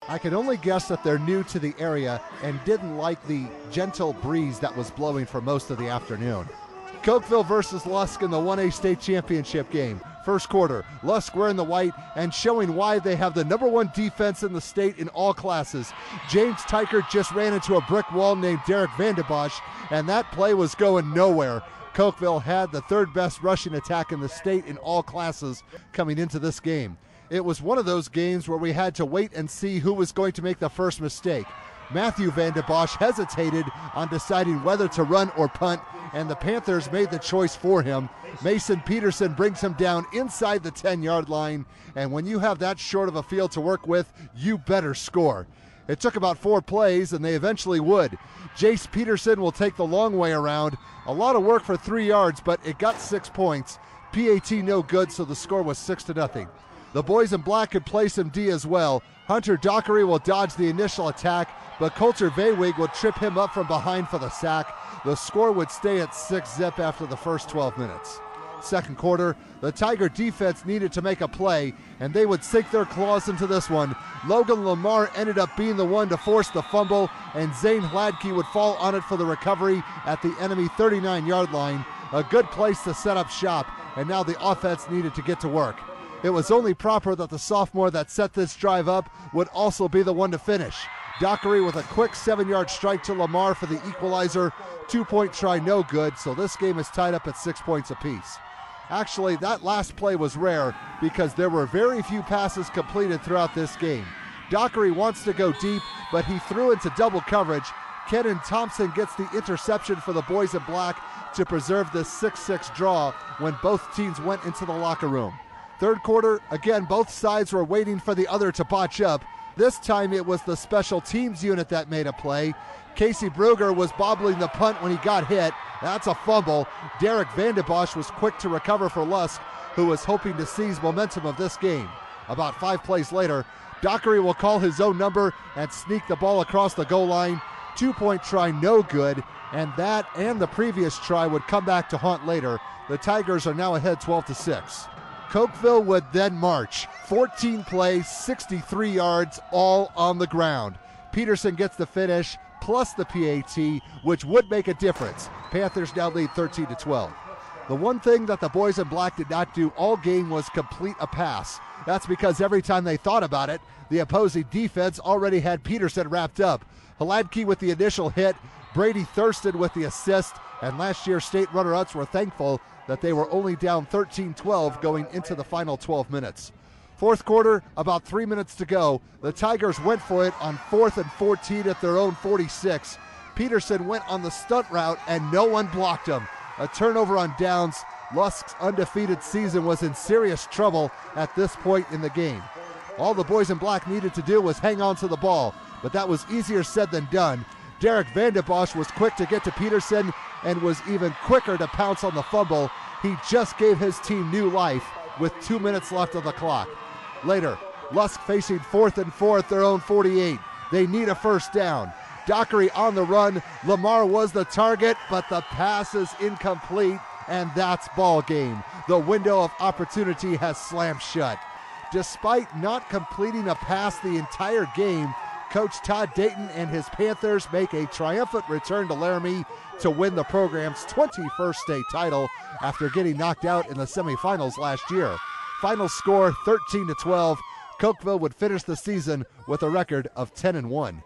I can only guess that they're new to the area and didn't like the gentle breeze that was blowing for most of the afternoon. Cokeville versus Lusk in the 1A state championship game. First quarter, Lusk wearing the white and showing why they have the #1 defense in the state in all classes. James Tykert just ran into a brick wall named Derek Vandebosch, and that play was going nowhere. Cokeville had the third best rushing attack in the state in all classes coming into this game. It was one of those games where we had to wait and see who was going to make the first mistake. Matthew Vandebosch hesitated on deciding whether to run or punt, and the Panthers made the choice for him. Mason Peterson brings him down inside the 10-yard line, and when you have that short of a field to work with, you better score. It took about 4 plays, and they eventually would. Jace Peterson will take the long way around. A lot of work for 3 yards, but it got 6 points. PAT no good, so the score was 6-0. The boys in black could play some D as well. Hunter Dockery will dodge the initial attack, but Coulter Vaywig will trip him up from behind for the sack. The score would stay at 6-0 after the first 12 minutes. Second quarter, the Tiger defense needed to make a play, and they would sink their claws into this one. Logan Lamar ended up being the one to force the fumble, and Zane Hladke would fall on it for the recovery at the enemy 39-yard line. A good place to set up shop, and now the offense needed to get to work. It was only proper that the sophomore that set this drive up would also be the one to finish. Dockery with a quick 7-yard strike to Lamar for the equalizer. 2-point try no good, so this game is tied up at 6 points apiece. Actually, that last play was rare because there were very few passes completed throughout this game. Dockery wants to go deep, but he threw into double coverage. Kenan Thompson gets the interception for the boys in black to preserve this 6-6 draw when both teams went into the locker room. Third quarter, again, both sides were waiting for the other to botch up. This time it was the special teams unit that made a play. Casey Brugger was bobbling the punt when he got hit. That's a fumble. Derek Vandebosch was quick to recover for Lusk, who was hoping to seize momentum of this game. About 5 plays later, Dockery will call his own number and sneak the ball across the goal line. 2-point try no good, and that and the previous try would come back to haunt later. The Tigers are now ahead 12-6. Cokeville would then march. 14 plays, 63 yards, all on the ground. Peterson gets the finish, plus the PAT, which would make a difference. Panthers now lead 13-12. The one thing that the boys in black did not do all game was complete a pass. That's because every time they thought about it, the opposing defense already had Peterson wrapped up. Hladke with the initial hit, Brady Thurston with the assist, and last year's state runner-ups were thankful that they were only down 13-12 going into the final 12 minutes. Fourth quarter, about 3 minutes to go. The Tigers went for it on 4th and 14 at their own 46. Peterson went on the stunt route and no one blocked him. A turnover on downs. Lusk's undefeated season was in serious trouble at this point in the game. All the boys in black needed to do was hang on to the ball, but that was easier said than done. Derek Vandebosch was quick to get to Peterson and was even quicker to pounce on the fumble. He just gave his team new life with 2 minutes left on the clock. Later, Lusk facing 4th and 4 at their own 48. They need a first down. Dockery on the run. Lamar was the target, but the pass is incomplete, and that's ball game. The window of opportunity has slammed shut. Despite not completing a pass the entire game, Coach Todd Dayton and his Panthers make a triumphant return to Laramie to win the program's 21st state title after getting knocked out in the semifinals last year. Final score 13-12. Cokeville would finish the season with a record of 10-1.